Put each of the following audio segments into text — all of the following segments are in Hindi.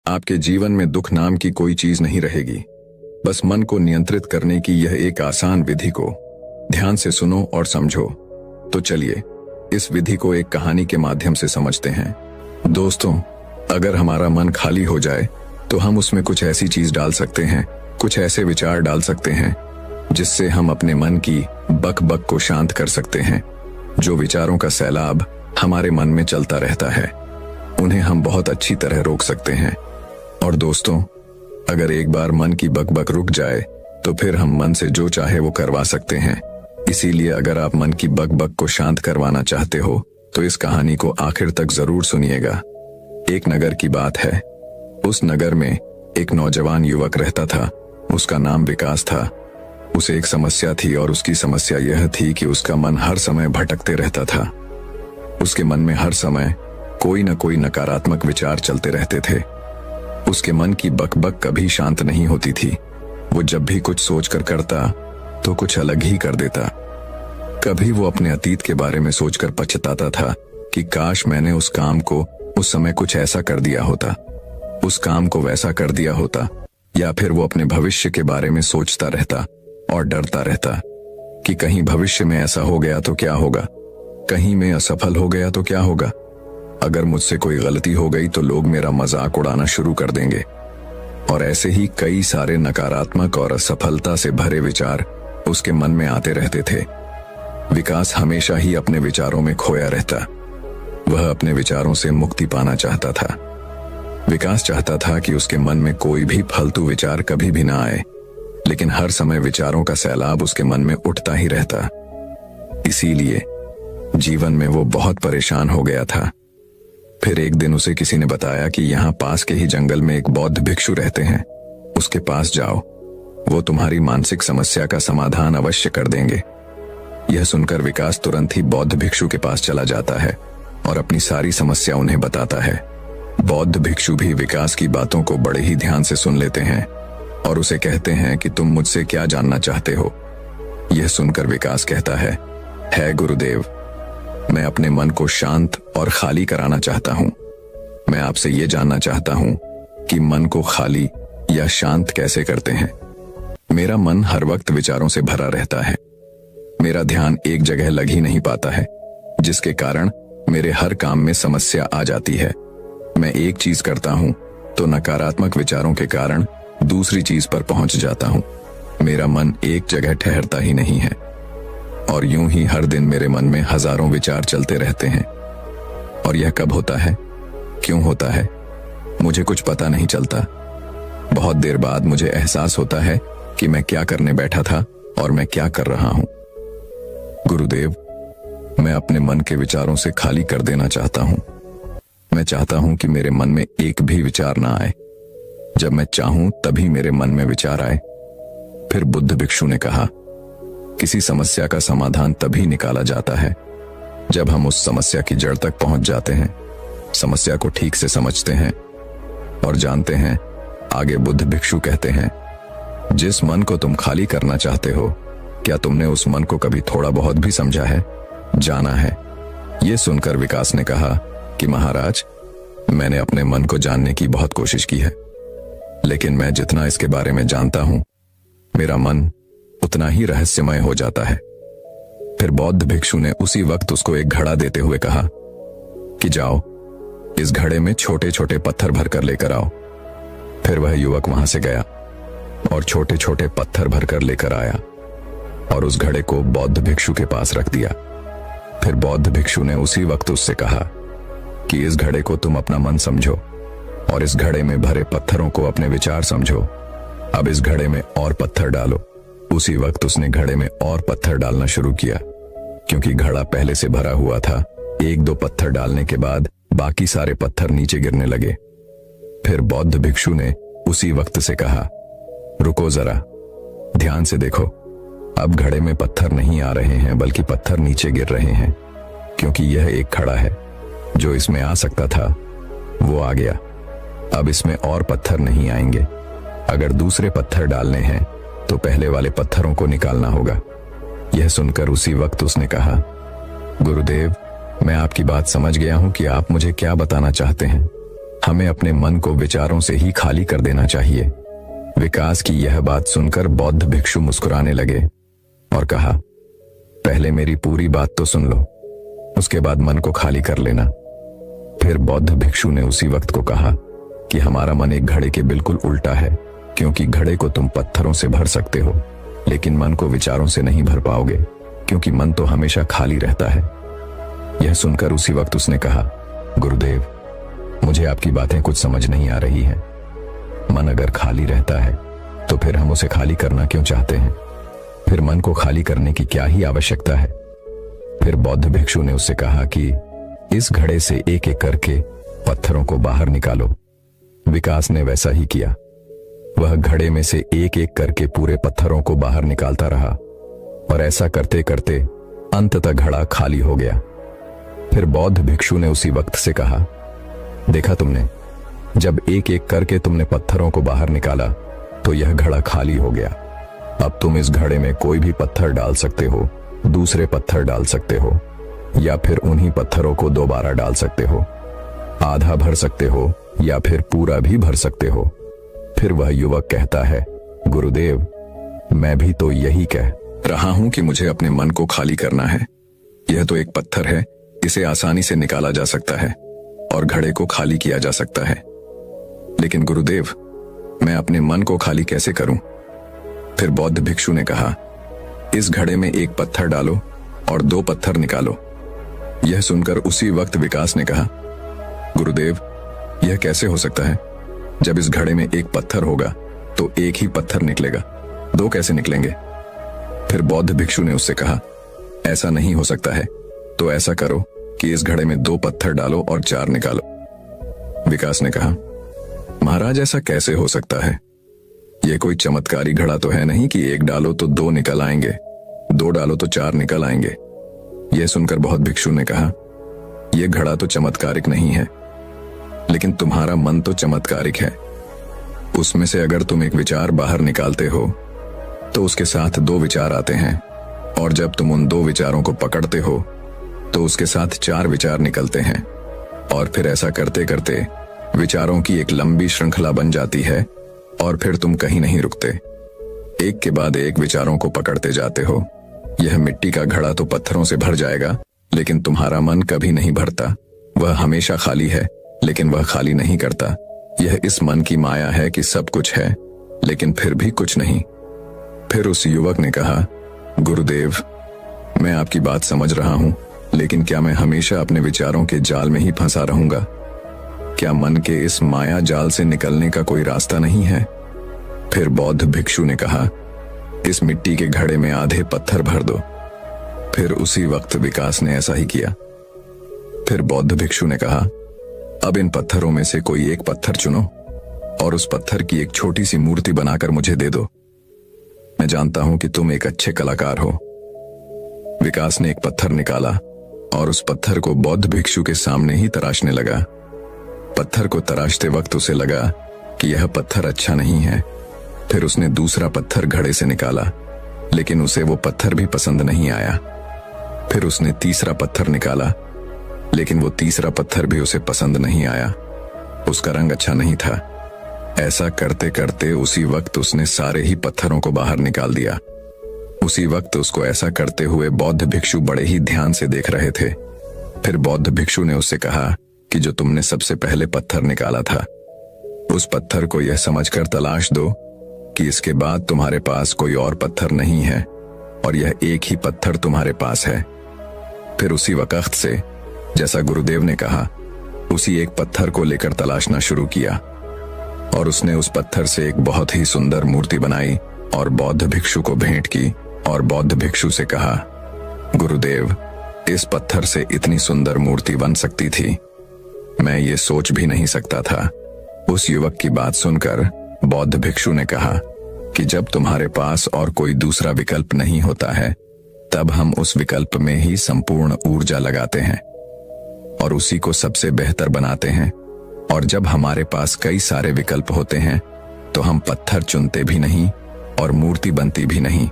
आपके जीवन में दुख नाम की कोई चीज नहीं रहेगी। बस मन को नियंत्रित करने की यह एक आसान विधि को ध्यान से सुनो और समझो। तो चलिए इस विधि को एक कहानी के माध्यम से समझते हैं। दोस्तों, अगर हमारा मन खाली हो जाए तो हम उसमें कुछ ऐसी चीज डाल सकते हैं, कुछ ऐसे विचार डाल सकते हैं जिससे हम अपने मन की बक बक को शांत कर सकते हैं। जो विचारों का सैलाब हमारे मन में चलता रहता है, उन्हें हम बहुत अच्छी तरह रोक सकते हैं। और दोस्तों, अगर एक बार मन की बक बक रुक जाए तो फिर हम मन से जो चाहे वो करवा सकते हैं। इसीलिए अगर आप मन की बक बक को शांत करवाना चाहते हो तो इस कहानी को आखिर तक जरूर सुनिएगा। एक नगर की बात है। उस नगर में एक नौजवान युवक रहता था। उसका नाम विकास था। उसे एक समस्या थी और उसकी समस्या यह थी कि उसका मन हर समय भटकते रहता था। उसके मन में हर समय कोई न कोई नकारात्मक विचार चलते रहते थे। उसके मन की बकबक कभी शांत नहीं होती थी। वो जब भी कुछ सोचकर करता तो कुछ अलग ही कर देता। कभी वो अपने अतीत के बारे में सोचकर पछताता था कि काश मैंने उस काम को उस समय कुछ ऐसा कर दिया होता, उस काम को वैसा कर दिया होता। या फिर वो अपने भविष्य के बारे में सोचता रहता और डरता रहता कि कहीं भविष्य में ऐसा हो गया तो क्या होगा, कहीं मैं असफल हो गया तो क्या होगा, अगर मुझसे कोई गलती हो गई तो लोग मेरा मजाक उड़ाना शुरू कर देंगे। और ऐसे ही कई सारे नकारात्मक और असफलता से भरे विचार उसके मन में आते रहते थे। विकास हमेशा ही अपने विचारों में खोया रहता। वह अपने विचारों से मुक्ति पाना चाहता था। विकास चाहता था कि उसके मन में कोई भी फालतू विचार कभी भी ना आए, लेकिन हर समय विचारों का सैलाब उसके मन में उठता ही रहता। इसीलिए जीवन में वो बहुत परेशान हो गया था। फिर एक दिन उसे किसी ने बताया कि यहाँ पास के ही जंगल में एक बौद्ध भिक्षु रहते हैं, उसके पास जाओ, वो तुम्हारी मानसिक समस्या का समाधान अवश्य कर देंगे। यह सुनकर विकास तुरंत ही बौद्ध भिक्षु के पास चला जाता है और अपनी सारी समस्या उन्हें बताता है। बौद्ध भिक्षु भी विकास की बातों को बड़े ही ध्यान से सुन लेते हैं और उसे कहते हैं कि तुम मुझसे क्या जानना चाहते हो। यह सुनकर विकास कहता है गुरुदेव, मैं अपने मन को शांत और खाली कराना चाहता हूँ। मैं आपसे ये जानना चाहता हूँ कि मन को खाली या शांत कैसे करते हैं। मेरा मन हर वक्त विचारों से भरा रहता है। मेरा ध्यान एक जगह लग ही नहीं पाता है, जिसके कारण मेरे हर काम में समस्या आ जाती है। मैं एक चीज करता हूँ तो नकारात्मक विचारों के कारण दूसरी चीज पर पहुंच जाता हूँ। मेरा मन एक जगह ठहरता ही नहीं है और यूं ही हर दिन मेरे मन में हजारों विचार चलते रहते हैं। और यह कब होता है, क्यों होता है, मुझे कुछ पता नहीं चलता। बहुत देर बाद मुझे एहसास होता है कि मैं क्या करने बैठा था और मैं क्या कर रहा हूं। गुरुदेव, मैं अपने मन के विचारों से खाली कर देना चाहता हूं। मैं चाहता हूं कि मेरे मन में एक भी विचार ना आए। जब मैं चाहूं तभी मेरे मन में विचार आए। फिर बुद्ध भिक्षु ने कहा, किसी समस्या का समाधान तभी निकाला जाता है जब हम उस समस्या की जड़ तक पहुंच जाते हैं, समस्या को ठीक से समझते हैं और जानते हैं। आगे बुद्ध भिक्षु कहते हैं, जिस मन को तुम खाली करना चाहते हो, क्या तुमने उस मन को कभी थोड़ा बहुत भी समझा है, जाना है? यह सुनकर विकास ने कहा कि महाराज, मैंने अपने मन को जानने की बहुत कोशिश की है, लेकिन मैं जितना इसके बारे में जानता हूं, मेरा मन उतना ही रहस्यमय हो जाता है। फिर बौद्ध भिक्षु ने उसी वक्त उसको एक घड़ा देते हुए कहा कि जाओ, इस घड़े में छोटे छोटे पत्थर भरकर लेकर आओ। फिर वह युवक वहां से गया और छोटे छोटे पत्थर भरकर लेकर आया और उस घड़े को बौद्ध भिक्षु के पास रख दिया। फिर बौद्ध भिक्षु ने उसी वक्त उससे कहा कि इस घड़े को तुम अपना मन समझो और इस घड़े में भरे पत्थरों को अपने विचार समझो। अब इस घड़े में और पत्थर डालो। उसी वक्त उसने घड़े में और पत्थर डालना शुरू किया। क्योंकि घड़ा पहले से भरा हुआ था, एक दो पत्थर डालने के बाद बाकी सारे पत्थर नीचे गिरने लगे। फिर बौद्ध भिक्षु ने उसी वक्त से कहा, रुको जरा, ध्यान से देखो। अब घड़े में पत्थर नहीं आ रहे हैं, बल्कि पत्थर नीचे गिर रहे हैं। क्योंकि यह एक घड़ा है, जो इसमें आ सकता था वो आ गया। अब इसमें और पत्थर नहीं आएंगे। अगर दूसरे पत्थर डालने हैं तो पहले वाले पत्थरों को निकालना होगा। यह सुनकर उसी वक्त उसने कहा, गुरुदेव, मैं आपकी बात समझ गया हूं कि आप मुझे क्या बताना चाहते हैं। हमें अपने मन को विचारों से ही खाली कर देना चाहिए। विकास की यह बात सुनकर बौद्ध भिक्षु मुस्कुराने लगे और कहा, पहले मेरी पूरी बात तो सुन लो, उसके बाद मन को खाली कर लेना। फिर बौद्ध भिक्षु ने उसी वक्त को कहा कि हमारा मन एक घड़े के बिल्कुल उल्टा है, क्योंकि घड़े को तुम पत्थरों से भर सकते हो, लेकिन मन को विचारों से नहीं भर पाओगे, क्योंकि मन तो हमेशा खाली रहता है। यह सुनकर उसी वक्त उसने कहा, गुरुदेव, मुझे आपकी बातें कुछ समझ नहीं आ रही हैं। मन अगर खाली रहता है तो फिर हम उसे खाली करना क्यों चाहते हैं? फिर मन को खाली करने की क्या ही आवश्यकता है? फिर बौद्ध भिक्षु ने उससे कहा कि इस घड़े से एक एक करके पत्थरों को बाहर निकालो। विकास ने वैसा ही किया। वह घड़े में से एक एक करके पूरे पत्थरों को बाहर निकालता रहा और ऐसा करते करते अंततः घड़ा खाली हो गया। फिर बौद्ध भिक्षु ने उसी वक्त से कहा, देखा तुमने, जब एक एक करके तुमने पत्थरों को बाहर निकाला तो यह घड़ा खाली हो गया। अब तुम इस घड़े में कोई भी पत्थर डाल सकते हो, दूसरे पत्थर डाल सकते हो, या फिर उन्हीं पत्थरों को दोबारा डाल सकते हो। आधा भर सकते हो या फिर पूरा भी भर सकते हो। फिर वह युवक कहता है, गुरुदेव, मैं भी तो यही कह रहा हूं कि मुझे अपने मन को खाली करना है। यह तो एक पत्थर है, इसे आसानी से निकाला जा सकता है और घड़े को खाली किया जा सकता है, लेकिन गुरुदेव, मैं अपने मन को खाली कैसे करूं? फिर बौद्ध भिक्षु ने कहा, इस घड़े में एक पत्थर डालो और दो पत्थर निकालो। यह सुनकर उसी वक्त विकास ने कहा, गुरुदेव, यह कैसे हो सकता है? जब इस घड़े में एक पत्थर होगा तो एक ही पत्थर निकलेगा, दो कैसे निकलेंगे? फिर बौद्ध भिक्षु ने उससे कहा, ऐसा नहीं हो सकता है, तो ऐसा करो कि इस घड़े में दो पत्थर डालो और चार निकालो। विकास ने कहा, महाराज, ऐसा कैसे हो सकता है? यह कोई चमत्कारी घड़ा तो है नहीं कि एक डालो तो दो निकल आएंगे, दो डालो तो चार निकल आएंगे। यह सुनकर बौद्ध भिक्षु ने कहा, यह घड़ा तो चमत्कारिक नहीं है, लेकिन तुम्हारा मन तो चमत्कारिक है। उसमें से अगर तुम एक विचार बाहर निकालते हो तो उसके साथ दो विचार आते हैं, और जब तुम उन दो विचारों को पकड़ते हो तो उसके साथ चार विचार निकलते हैं, और फिर ऐसा करते करते विचारों की एक लंबी श्रृंखला बन जाती है, और फिर तुम कहीं नहीं रुकते, एक के बाद एक विचारों को पकड़ते जाते हो। यह मिट्टी का घड़ा तो पत्थरों से भर जाएगा, लेकिन तुम्हारा मन कभी नहीं भरता। वह हमेशा खाली है, लेकिन वह खाली नहीं करता। यह इस मन की माया है कि सब कुछ है, लेकिन फिर भी कुछ नहीं। फिर उस युवक ने कहा, गुरुदेव, मैं आपकी बात समझ रहा हूं, लेकिन क्या मैं हमेशा अपने विचारों के जाल में ही फंसा रहूंगा? क्या मन के इस माया जाल से निकलने का कोई रास्ता नहीं है? फिर बौद्ध भिक्षु ने कहा, इस मिट्टी के घड़े में आधे पत्थर भर दो। फिर उसी वक्त विकास ने ऐसा ही किया। फिर बौद्ध भिक्षु ने कहा, अब इन पत्थरों में से कोई एक पत्थर चुनो और उस पत्थर की एक छोटी सी मूर्ति बनाकर मुझे दे दो। मैं जानता हूं कि तुम एक अच्छे कलाकार हो। विकास ने एक पत्थर निकाला और उस पत्थर को बौद्ध भिक्षु के सामने ही तराशने लगा। पत्थर को तराशते वक्त उसे लगा कि यह पत्थर अच्छा नहीं है। फिर उसने दूसरा पत्थर घड़े से निकाला, लेकिन उसे वो पत्थर भी पसंद नहीं आया। फिर उसने तीसरा पत्थर निकाला, लेकिन वो तीसरा पत्थर भी उसे पसंद नहीं आया। उसका रंग अच्छा नहीं था। ऐसा करते करते उसी वक्त उसने सारे ही पत्थरों को बाहर निकाल दिया। उसी वक्त उसको ऐसा करते हुए बौद्ध भिक्षु बड़े ही ध्यान से देख रहे थे। फिर बौद्ध भिक्षु ने उससे कहा कि जो तुमने सबसे पहले पत्थर निकाला था, उस पत्थर को यह समझकर तलाश दो कि इसके बाद तुम्हारे पास कोई और पत्थर नहीं है और यह एक ही पत्थर तुम्हारे पास है। फिर उसी वक्त से, जैसा गुरुदेव ने कहा, उसी एक पत्थर को लेकर तलाशना शुरू किया और उसने उस पत्थर से एक बहुत ही सुंदर मूर्ति बनाई और बौद्ध भिक्षु को भेंट की और बौद्ध भिक्षु से कहा, गुरुदेव, इस पत्थर से इतनी सुंदर मूर्ति बन सकती थी, मैं ये सोच भी नहीं सकता था। उस युवक की बात सुनकर बौद्ध भिक्षु ने कहा कि जब तुम्हारे पास और कोई दूसरा विकल्प नहीं होता है, तब हम उस विकल्प में ही संपूर्ण ऊर्जा लगाते हैं और उसी को सबसे बेहतर बनाते हैं। और जब हमारे पास कई सारे विकल्प होते हैं तो हम पत्थर चुनते भी नहीं और मूर्ति बनती भी नहीं।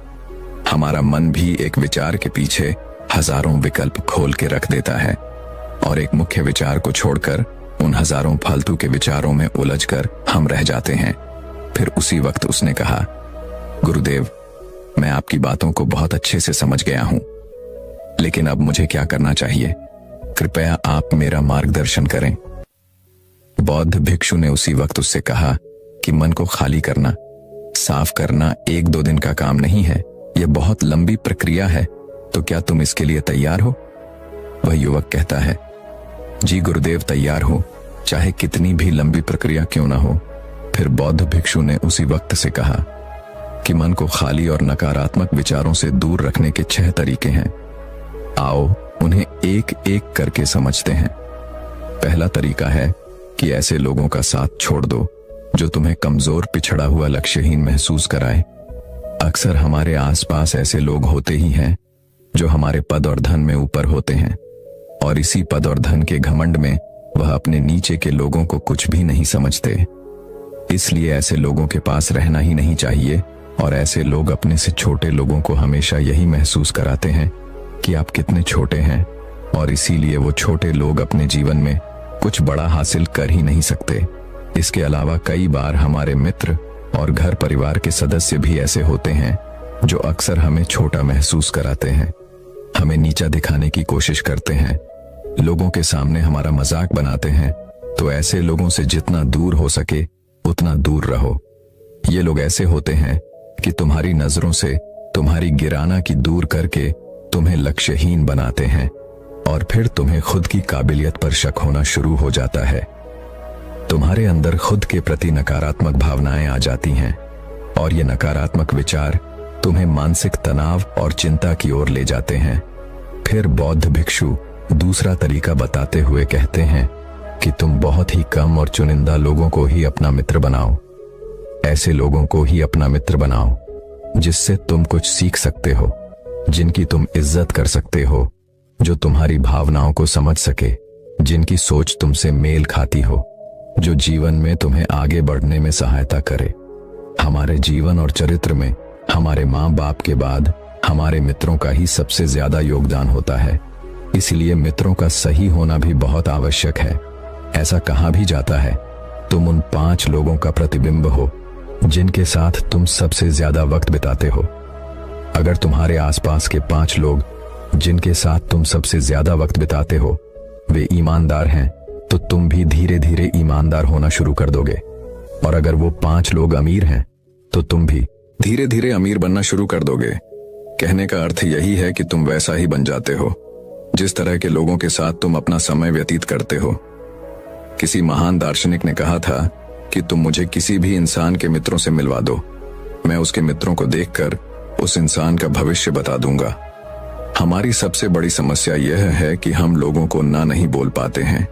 हमारा मन भी एक विचार के पीछे हजारों विकल्प खोल के रख देता है और एक मुख्य विचार को छोड़कर उन हजारों फालतू के विचारों में उलझकर हम रह जाते हैं। फिर उसी वक्त उसने कहा, गुरुदेव, मैं आपकी बातों को बहुत अच्छे से समझ गया हूं, लेकिन अब मुझे क्या करना चाहिए? कृपया आप मेरा मार्गदर्शन करें। बौद्ध भिक्षु ने उसी वक्त उससे कहा कि मन को खाली करना, साफ करना 1-2 दिन का काम नहीं है, यह बहुत लंबी प्रक्रिया है। तो क्या तुम इसके लिए तैयार हो? वह युवक कहता है, जी गुरुदेव, तैयार हो, चाहे कितनी भी लंबी प्रक्रिया क्यों ना हो। फिर बौद्ध भिक्षु ने उसी वक्त से कहा कि मन को खाली और नकारात्मक विचारों से दूर रखने के 6 तरीके हैं। आओ उन्हें एक एक करके समझते हैं। पहला तरीका है कि ऐसे लोगों का साथ छोड़ दो जो तुम्हें कमजोर, पिछड़ा हुआ, लक्ष्यहीन महसूस कराए। अक्सर हमारे आसपास ऐसे लोग होते ही हैं जो हमारे पद और धन में ऊपर होते हैं, और इसी पद और धन के घमंड में वह अपने नीचे के लोगों को कुछ भी नहीं समझते। इसलिए ऐसे लोगों के पास रहना ही नहीं चाहिए, और ऐसे लोग अपने से छोटे लोगों को हमेशा यही महसूस कराते हैं कि आप कितने छोटे हैं, और इसीलिए वो छोटे लोग अपने जीवन में कुछ बड़ा हासिल कर ही नहीं सकते। इसके अलावा कई बार हमारे मित्र और घर परिवार के सदस्य भी ऐसे होते हैं जो अक्सर हमें छोटा महसूस कराते हैं, हमें नीचा दिखाने की कोशिश करते हैं, लोगों के सामने हमारा मजाक बनाते हैं। तो ऐसे लोगों से जितना दूर हो सके उतना दूर रहो। ये लोग ऐसे होते हैं कि तुम्हारी नजरों से तुम्हारी गिराना की दूर करके तुम्हें लक्ष्यहीन बनाते हैं, और फिर तुम्हें खुद की काबिलियत पर शक होना शुरू हो जाता है। तुम्हारे अंदर खुद के प्रति नकारात्मक भावनाएं आ जाती हैं, और ये नकारात्मक विचार तुम्हें मानसिक तनाव और चिंता की ओर ले जाते हैं। फिर बौद्ध भिक्षु दूसरा तरीका बताते हुए कहते हैं कि तुम बहुत ही कम और चुनिंदा लोगों को ही अपना मित्र बनाओ। ऐसे लोगों को ही अपना मित्र बनाओ जिससे तुम कुछ सीख सकते हो, जिनकी तुम इज्जत कर सकते हो, जो तुम्हारी भावनाओं को समझ सके, जिनकी सोच तुमसे मेल खाती हो, जो जीवन में तुम्हें आगे बढ़ने में सहायता करे। हमारे जीवन और चरित्र में हमारे माँ बाप के बाद हमारे मित्रों का ही सबसे ज्यादा योगदान होता है। इसलिए मित्रों का सही होना भी बहुत आवश्यक है। ऐसा कहा भी जाता है, तुम उन 5 लोगों का प्रतिबिंब हो जिनके साथ तुम सबसे ज्यादा वक्त बिताते हो। अगर तुम्हारे आसपास के 5 लोग जिनके साथ तुम सबसे ज्यादा वक्त बिताते हो वे ईमानदार हैं, तो तुम भी धीरे धीरे ईमानदार होना शुरू कर दोगे। और अगर वो 5 लोग अमीर हैं तो तुम भी धीरे धीरे अमीर बनना शुरू कर दोगे। कहने का अर्थ यही है कि तुम वैसा ही बन जाते हो जिस तरह के लोगों के साथ तुम अपना समय व्यतीत करते हो। किसी महान दार्शनिक ने कहा था कि तुम मुझे किसी भी इंसान के मित्रों से मिलवा दो, मैं उसके मित्रों को देखकर उस इंसान का भविष्य बता दूंगा। हमारी सबसे बड़ी समस्या यह है कि हम लोगों को ना नहीं बोल पाते हैं।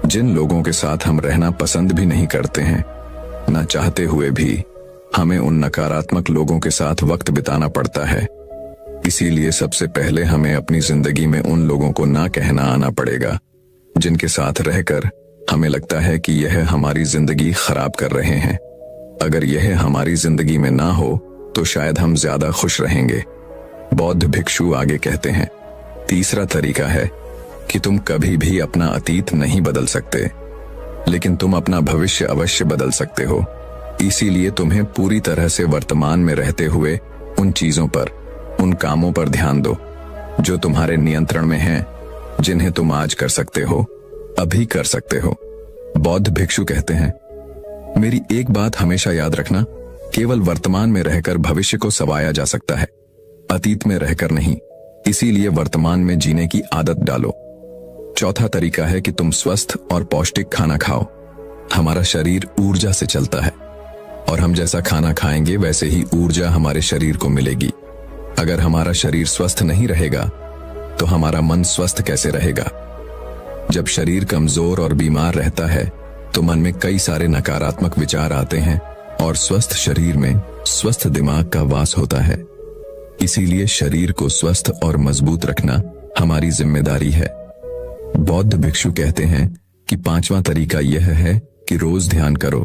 जिन लोगों के साथ हम रहना पसंद भी नहीं करते हैं, ना चाहते हुए भी हमें उन नकारात्मक लोगों के साथ वक्त बिताना पड़ता है। इसीलिए सबसे पहले हमें अपनी जिंदगी में उन लोगों को ना कहना आना पड़ेगा जिनके साथ रहकर हमें लगता है कि यह हमारी जिंदगी खराब कर रहे हैं। अगर यह हमारी जिंदगी में ना हो तो शायद हम ज्यादा खुश रहेंगे। बौद्ध भिक्षु आगे कहते हैं, तीसरा तरीका है कि तुम कभी भी अपना अतीत नहीं बदल सकते, लेकिन तुम अपना भविष्य अवश्य बदल सकते हो। इसीलिए तुम्हें पूरी तरह से वर्तमान में रहते हुए उन चीजों पर, उन कामों पर ध्यान दो जो तुम्हारे नियंत्रण में हैं, जिन्हें तुम आज कर सकते हो, अभी कर सकते हो। बौद्ध भिक्षु कहते हैं, मेरी एक बात हमेशा याद रखना, केवल वर्तमान में रहकर भविष्य को संवारा जा सकता है, अतीत में रहकर नहीं। इसीलिए वर्तमान में जीने की आदत डालो। चौथा तरीका है कि तुम स्वस्थ और पौष्टिक खाना खाओ। हमारा शरीर ऊर्जा से चलता है, और हम जैसा खाना खाएंगे वैसे ही ऊर्जा हमारे शरीर को मिलेगी। अगर हमारा शरीर स्वस्थ नहीं रहेगा तो हमारा मन स्वस्थ कैसे रहेगा? जब शरीर कमजोर और बीमार रहता है तो मन में कई सारे नकारात्मक विचार आते हैं, और स्वस्थ शरीर में स्वस्थ दिमाग का वास होता है। इसीलिए शरीर को स्वस्थ और मजबूत रखना हमारी जिम्मेदारी है। बौद्ध भिक्षु कहते हैं कि 5वां तरीका यह है कि रोज ध्यान करो।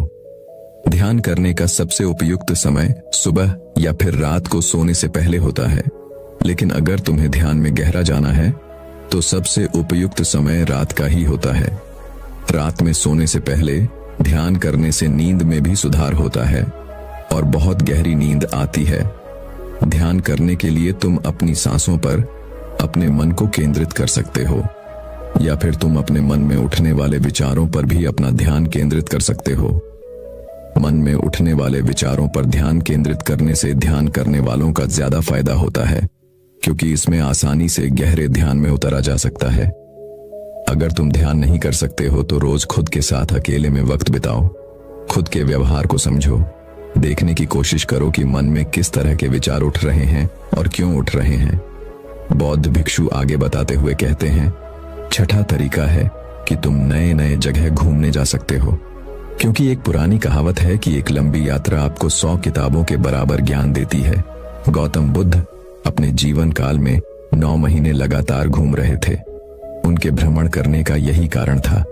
ध्यान करने का सबसे उपयुक्त समय सुबह या फिर रात को सोने से पहले होता है, लेकिन अगर तुम्हें ध्यान में गहरा जाना है तो सबसे उपयुक्त समय रात का ही होता है। रात में सोने से पहले ध्यान करने से नींद में भी सुधार होता है और बहुत गहरी नींद आती है। ध्यान करने के लिए तुम अपनी सांसों पर अपने मन को केंद्रित कर सकते हो, या फिर तुम अपने मन में उठने वाले विचारों पर भी अपना ध्यान केंद्रित कर सकते हो। मन में उठने वाले विचारों पर ध्यान केंद्रित करने से ध्यान करने वालों का ज्यादा फायदा होता है, क्योंकि इसमें आसानी से गहरे ध्यान में उतरा जा सकता है। अगर तुम ध्यान नहीं कर सकते हो तो रोज खुद के साथ अकेले में वक्त बिताओ। खुद के व्यवहार को समझो, देखने की कोशिश करो कि मन में किस तरह के विचार उठ रहे हैं और क्यों उठ रहे हैं। बौद्ध भिक्षु आगे बताते हुए कहते हैं, छठा तरीका है कि तुम नए नए जगह घूमने जा सकते हो, क्योंकि एक पुरानी कहावत है कि एक लंबी यात्रा आपको 100 किताबों के बराबर ज्ञान देती है। गौतम बुद्ध अपने जीवन काल में 9 महीने लगातार घूम रहे थे। उनके भ्रमण करने का यही कारण था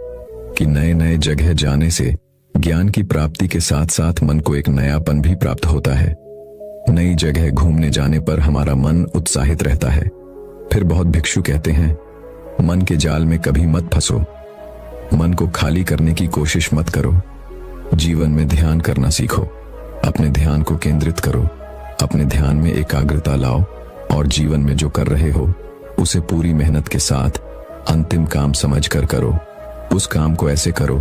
कि नए नए जगह जाने से ज्ञान की प्राप्ति के साथ साथ मन को एक नयापन भी प्राप्त होता है। नई जगह घूमने जाने पर हमारा मन उत्साहित रहता है। फिर बहुत भिक्षु कहते हैं, मन के जाल में कभी मत फंसो। मन को खाली करने की कोशिश मत करो। जीवन में ध्यान करना सीखो। अपने ध्यान को केंद्रित करो। अपने ध्यान में एकाग्रता लाओ और जीवन में जो कर रहे हो उसे पूरी मेहनत के साथ अंतिम काम समझकर करो। उस काम को ऐसे करो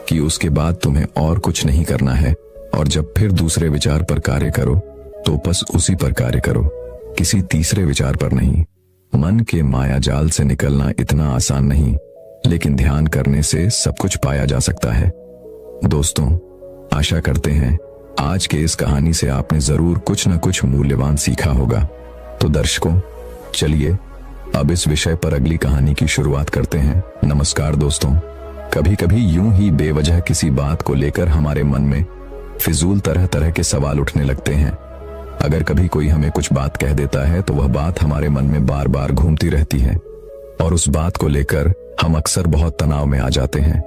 कि उसके बाद तुम्हें और कुछ नहीं करना है, और जब फिर दूसरे विचार पर कार्य करो तो बस उसी पर कार्य करो, किसी तीसरे विचार पर नहीं। मन के माया जाल से निकलना इतना आसान नहीं, लेकिन ध्यान करने से सब कुछ पाया जा सकता है। दोस्तों, आशा करते हैं आज के इस कहानी से आपने जरूर कुछ न कुछ मूल्यवान सीखा होगा। तो दर्शकों, चलिए अब इस विषय पर अगली कहानी की शुरुआत करते हैं। नमस्कार दोस्तों, कभी कभी यूं ही बेवजह किसी बात को लेकर हमारे मन में फिजूल तरह तरह के सवाल उठने लगते हैं। अगर कभी कोई हमें कुछ बात कह देता है तो वह बात हमारे मन में बार बार घूमती रहती है, और उस बात को लेकर हम अक्सर बहुत तनाव में आ जाते हैं,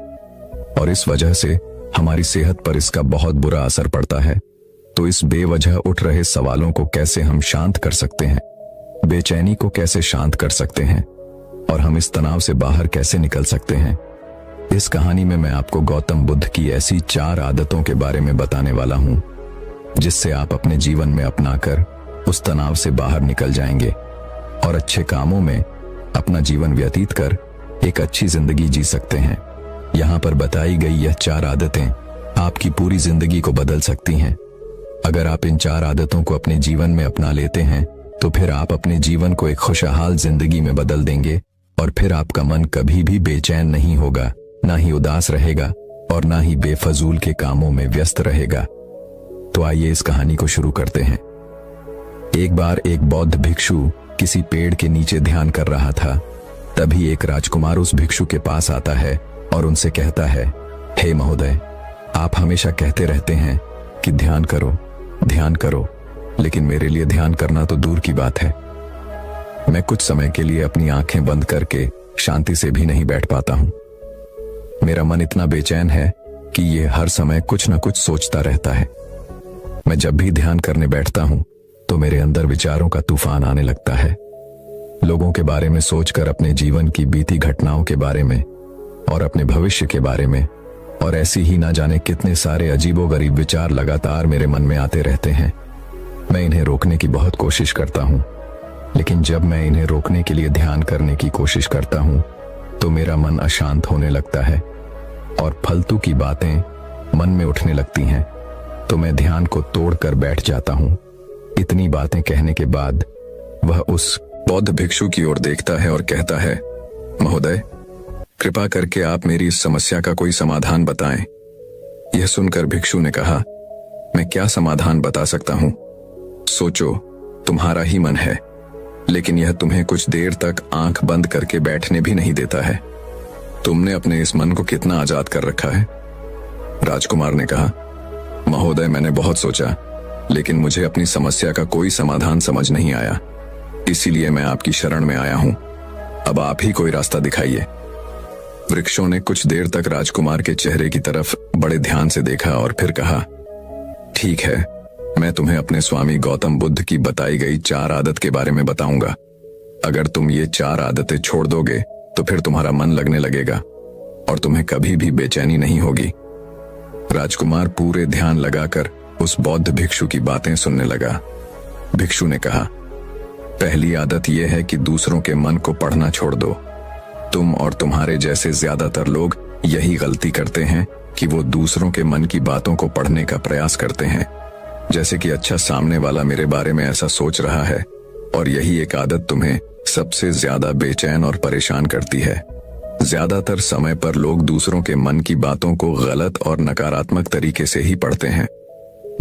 और इस वजह से हमारी सेहत पर इसका बहुत बुरा असर पड़ता है। तो इस बेवजह उठ रहे सवालों को कैसे हम शांत कर सकते हैं, बेचैनी को कैसे शांत कर सकते हैं, और हम इस तनाव से बाहर कैसे निकल सकते हैं, इस कहानी में मैं आपको गौतम बुद्ध की ऐसी 4 आदतों के बारे में बताने वाला हूं, जिससे आप अपने जीवन में अपनाकर उस तनाव से बाहर निकल जाएंगे और अच्छे कामों में अपना जीवन व्यतीत कर एक अच्छी जिंदगी जी सकते हैं। यहाँ पर बताई गई यह 4 आदतें आपकी पूरी जिंदगी को बदल सकती हैं। अगर आप इन 4 आदतों को अपने जीवन में अपना लेते हैं तो फिर आप अपने जीवन को एक खुशहाल जिंदगी में बदल देंगे, और फिर आपका मन कभी भी बेचैन नहीं होगा, ना ही उदास रहेगा और ना ही बेफजूल के कामों में व्यस्त रहेगा। तो आइए इस कहानी को शुरू करते हैं। एक बार एक बौद्ध भिक्षु किसी पेड़ के नीचे ध्यान कर रहा था। तभी एक राजकुमार उस भिक्षु के पास आता है और उनसे कहता है, हे महोदय, आप हमेशा कहते रहते हैं कि ध्यान करो, लेकिन मेरे लिए ध्यान करना तो दूर की बात है। मैं कुछ समय के लिए अपनी आंखें बंद करके शांति से भी नहीं बैठ पाता हूं। मेरा मन इतना बेचैन है कि ये हर समय कुछ न कुछ सोचता रहता है। मैं जब भी ध्यान करने बैठता हूं तो मेरे अंदर विचारों का तूफान आने लगता है। लोगों के बारे में सोचकर, अपने जीवन की बीती घटनाओं के बारे में और अपने भविष्य के बारे में, और ऐसी ही ना जाने कितने सारे अजीबोगरीब विचार लगातार मेरे मन में आते रहते हैं। मैं इन्हें रोकने की बहुत कोशिश करता हूं, लेकिन जब मैं इन्हें रोकने के लिए ध्यान करने की कोशिश करता हूं तो मेरा मन अशांत होने लगता है और फालतू की बातें मन में उठने लगती हैं। तो मैं ध्यान को तोड़कर बैठ जाता हूं। इतनी बातें कहने के बाद वह उस बौद्ध भिक्षु की ओर देखता है और कहता है, महोदय, कृपा करके आप मेरी इस समस्या का कोई समाधान बताएं। यह सुनकर भिक्षु ने कहा, मैं क्या समाधान बता सकता हूं? सोचो, तुम्हारा ही मन है, लेकिन यह तुम्हें कुछ देर तक आंख बंद करके बैठने भी नहीं देता है। तुमने अपने इस मन को कितना आजाद कर रखा है? राजकुमार ने कहा, महोदय, मैंने बहुत सोचा, लेकिन मुझे अपनी समस्या का कोई समाधान समझ नहीं आया, इसीलिए मैं आपकी शरण में आया हूं। अब आप ही कोई रास्ता दिखाइए। वृक्षों ने कुछ देर तक राजकुमार के चेहरे की तरफ बड़े ध्यान से देखा और फिर कहा, ठीक है, मैं तुम्हें अपने स्वामी गौतम बुद्ध की बताई गई 4 आदत के बारे में बताऊंगा। अगर तुम ये 4 आदतें छोड़ दोगे तो फिर तुम्हारा मन लगने लगेगा और तुम्हें कभी भी बेचैनी नहीं होगी। राजकुमार पूरे ध्यान लगाकर उस बौद्ध भिक्षु की बातें सुनने लगा। भिक्षु ने कहा, पहली आदत यह है कि दूसरों के मन को पढ़ना छोड़ दो। तुम और तुम्हारे जैसे ज्यादातर लोग यही गलती करते हैं कि वो दूसरों के मन की बातों को पढ़ने का प्रयास करते हैं, जैसे कि अच्छा सामने वाला मेरे बारे में ऐसा सोच रहा है, और यही एक आदत तुम्हें सबसे ज्यादा बेचैन और परेशान करती है। ज्यादातर समय पर लोग दूसरों के मन की बातों को गलत और नकारात्मक तरीके से ही पढ़ते हैं।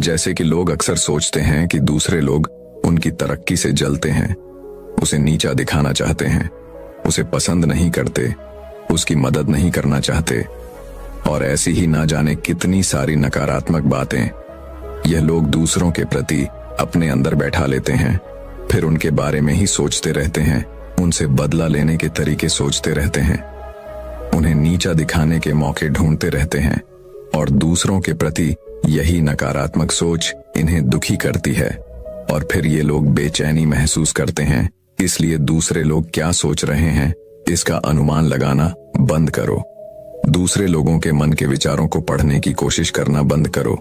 जैसे कि लोग अक्सर सोचते हैं कि दूसरे लोग उनकी तरक्की से जलते हैं, उसे नीचा दिखाना चाहते हैं, उसे पसंद नहीं करते, उसकी मदद नहीं करना चाहते, और ऐसी ही ना जाने कितनी सारी नकारात्मक बातें यह लोग दूसरों के प्रति अपने अंदर बैठा लेते हैं। फिर उनके बारे में ही सोचते रहते हैं, उनसे बदला लेने के तरीके सोचते रहते हैं, उन्हें नीचा दिखाने के मौके ढूंढते रहते हैं, और दूसरों के प्रति यही नकारात्मक सोच इन्हें दुखी करती है। और फिर ये लोग बेचैनी महसूस करते हैं। इसलिए दूसरे लोग क्या सोच रहे हैं इसका अनुमान लगाना बंद करो। दूसरे लोगों के मन के विचारों को पढ़ने की कोशिश करना बंद करो।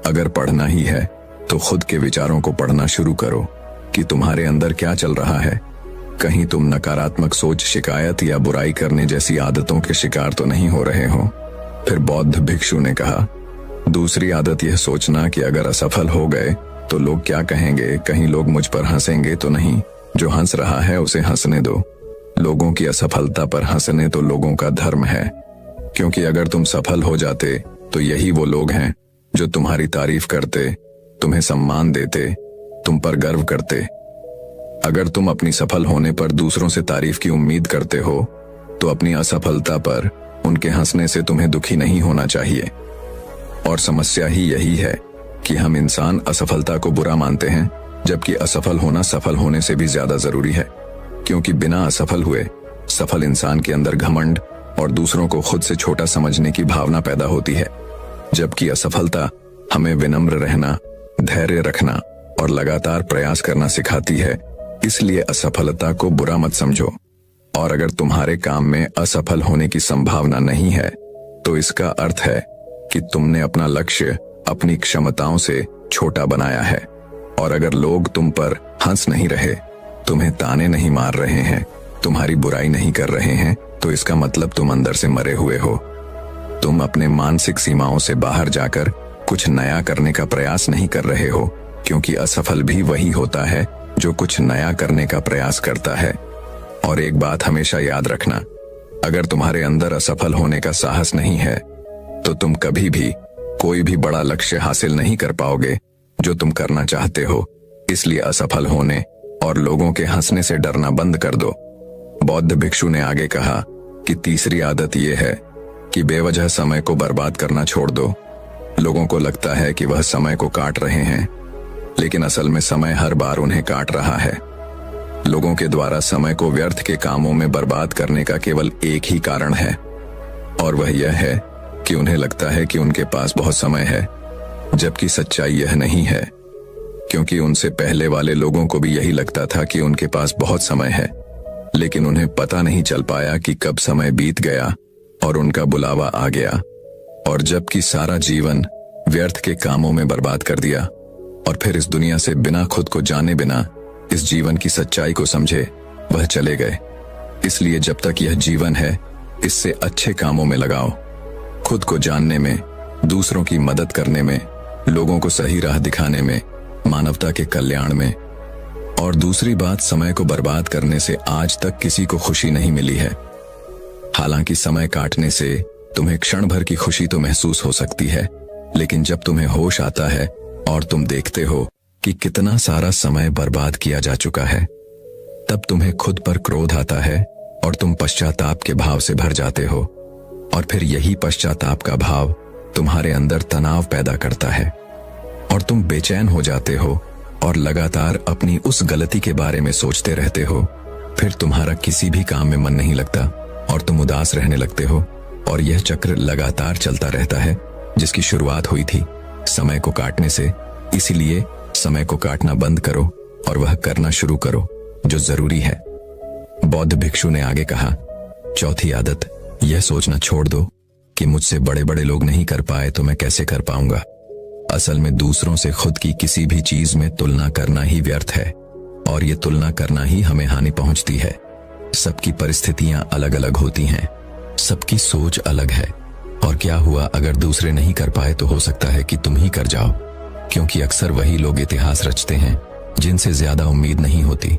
अगर पढ़ना ही है तो खुद के विचारों को पढ़ना शुरू करो कि तुम्हारे अंदर क्या चल रहा है। कहीं तुम नकारात्मक सोच, शिकायत या बुराई करने जैसी आदतों के शिकार तो नहीं हो रहे हो। फिर बौद्ध भिक्षु ने कहा, दूसरी आदत यह सोचना कि अगर असफल हो गए तो लोग क्या कहेंगे, कहीं लोग मुझ पर हंसेंगे तो नहीं। जो हंस रहा है उसे हंसने दो। लोगों की असफलता पर हंसने तो लोगों का धर्म है, क्योंकि अगर तुम सफल हो जाते तो यही वो लोग हैं जो तुम्हारी तारीफ करते, तुम्हें सम्मान देते, तुम पर गर्व करते। अगर तुम अपनी सफल होने पर दूसरों से तारीफ की उम्मीद करते हो तो अपनी असफलता पर उनके हंसने से तुम्हें दुखी नहीं होना चाहिए। और समस्या ही यही है कि हम इंसान असफलता को बुरा मानते हैं, जबकि असफल होना सफल होने से भी ज्यादा जरूरी है। क्योंकि बिना असफल हुए सफल इंसान के अंदर घमंड और दूसरों को खुद से छोटा समझने की भावना पैदा होती है, जबकि असफलता हमें विनम्र रहना, धैर्य रखना और लगातार प्रयास करना सिखाती है। इसलिए असफलता को बुरा मत समझो। और अगर तुम्हारे काम में असफल होने की संभावना नहीं है तो इसका अर्थ है कि तुमने अपना लक्ष्य अपनी क्षमताओं से छोटा बनाया है। और अगर लोग तुम पर हंस नहीं रहे, तुम्हें ताने नहीं मार रहे हैं, तुम्हारी बुराई नहीं कर रहे हैं, तो इसका मतलब तुम अंदर से मरे हुए हो। तुम अपने मानसिक सीमाओं से बाहर जाकर कुछ नया करने का प्रयास नहीं कर रहे हो, क्योंकि असफल भी वही होता है जो कुछ नया करने का प्रयास करता है। और एक बात हमेशा याद रखना, अगर तुम्हारे अंदर असफल होने का साहस नहीं है तो तुम कभी भी कोई भी बड़ा लक्ष्य हासिल नहीं कर पाओगे जो तुम करना चाहते हो। इसलिए असफल होने और लोगों के हंसने से डरना बंद कर दो। बौद्ध भिक्षु ने आगे कहा कि तीसरी आदत यह है कि बेवजह समय को बर्बाद करना छोड़ दो। लोगों को लगता है कि वह समय को काट रहे हैं, लेकिन असल में समय हर बार उन्हें काट रहा है। लोगों के द्वारा समय को व्यर्थ के कामों में बर्बाद करने का केवल एक ही कारण है, और वह यह है कि उन्हें लगता है कि उनके पास बहुत समय है, जबकि सच्चाई यह नहीं है। क्योंकि उनसे पहले वाले लोगों को भी यही लगता था कि उनके पास बहुत समय है, लेकिन उन्हें पता नहीं चल पाया कि कब समय बीत गया और उनका बुलावा आ गया। और जबकि सारा जीवन व्यर्थ के कामों में बर्बाद कर दिया और फिर इस दुनिया से बिना खुद को जाने बिना इस जीवन की सच्चाई को समझे वह चले गए। इसलिए जब तक यह जीवन है, इससे अच्छे कामों में लगाओ, खुद को जानने में, दूसरों की मदद करने में, लोगों को सही राह दिखाने में, मानवता के कल्याण में। और दूसरी बात, समय को बर्बाद करने से आज तक किसी को खुशी नहीं मिली है। हालांकि समय काटने से तुम्हें क्षण भर की खुशी तो महसूस हो सकती है, लेकिन जब तुम्हें होश आता है और तुम देखते हो कि कितना सारा समय बर्बाद किया जा चुका है, तब तुम्हें खुद पर क्रोध आता है और तुम पश्चाताप के भाव से भर जाते हो। और फिर यही पश्चाताप का भाव तुम्हारे अंदर तनाव पैदा करता है और तुम बेचैन हो जाते हो और लगातार अपनी उस गलती के बारे में सोचते रहते हो। फिर तुम्हारा किसी भी काम में मन नहीं लगता और तुम उदास रहने लगते हो, और यह चक्र लगातार चलता रहता है, जिसकी शुरुआत हुई थी समय को काटने से। इसीलिए समय को काटना बंद करो और वह करना शुरू करो जो जरूरी है। बौद्ध भिक्षु ने आगे कहा, चौथी आदत, यह सोचना छोड़ दो कि मुझसे बड़े बड़े लोग नहीं कर पाए तो मैं कैसे कर पाऊंगा। असल में दूसरों से खुद की किसी भी चीज में तुलना करना ही व्यर्थ है और ये तुलना करना ही हमें हानि पहुंचती है। सबकी परिस्थितियां अलग अलग होती हैं, सबकी सोच अलग है, और क्या हुआ अगर दूसरे नहीं कर पाए तो हो सकता है कि तुम ही कर जाओ, क्योंकि अक्सर वही लोग इतिहास रचते हैं जिनसे ज्यादा उम्मीद नहीं होती।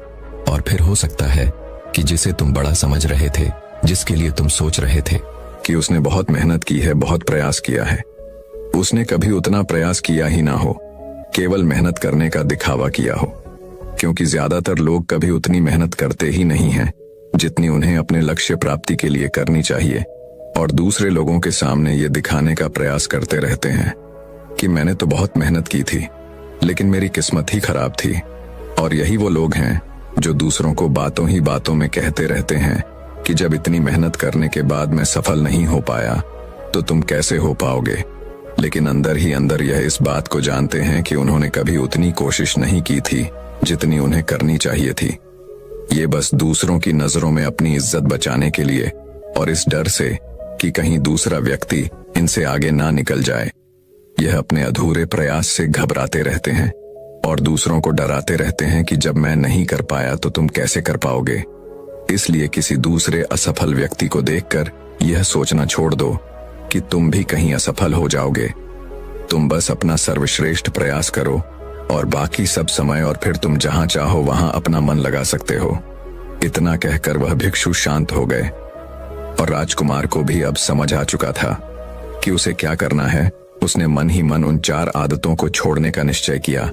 और फिर हो सकता है कि जिसे तुम बड़ा समझ रहे थे, जिसके लिए तुम सोच रहे थे कि उसने बहुत मेहनत की है, बहुत प्रयास किया है, उसने कभी उतना प्रयास किया ही ना हो, केवल मेहनत करने का दिखावा किया हो। क्योंकि ज्यादातर लोग कभी उतनी मेहनत करते ही नहीं हैं जितनी उन्हें अपने लक्ष्य प्राप्ति के लिए करनी चाहिए, और दूसरे लोगों के सामने ये दिखाने का प्रयास करते रहते हैं कि मैंने तो बहुत मेहनत की थी लेकिन मेरी किस्मत ही खराब थी। और यही वो लोग हैं जो दूसरों को बातों ही बातों में कहते रहते हैं कि जब इतनी मेहनत करने के बाद मैं सफल नहीं हो पाया तो तुम कैसे हो पाओगे, लेकिन अंदर ही अंदर यह इस बात को जानते हैं कि उन्होंने कभी उतनी कोशिश नहीं की थी जितनी उन्हें करनी चाहिए थी। ये बस दूसरों की नजरों में अपनी इज्जत बचाने के लिए और इस डर से कि कहीं दूसरा व्यक्ति इनसे आगे ना निकल जाए, यह अपने अधूरे प्रयास से घबराते रहते हैं और दूसरों को डराते रहते हैं कि जब मैं नहीं कर पाया तो तुम कैसे कर पाओगे। इसलिए किसी दूसरे असफल व्यक्ति को देखकर यह सोचना छोड़ दो कि तुम भी कहीं असफल हो जाओगे। तुम बस अपना सर्वश्रेष्ठ प्रयास करो और बाकी सब समय और फिर तुम जहां चाहो वहां अपना मन लगा सकते हो। इतना कहकर वह भिक्षु शांत हो गए और राजकुमार को भी अब समझ आ चुका था कि उसे क्या करना है। उसने मन ही मन उन 4 आदतों को छोड़ने का निश्चय किया।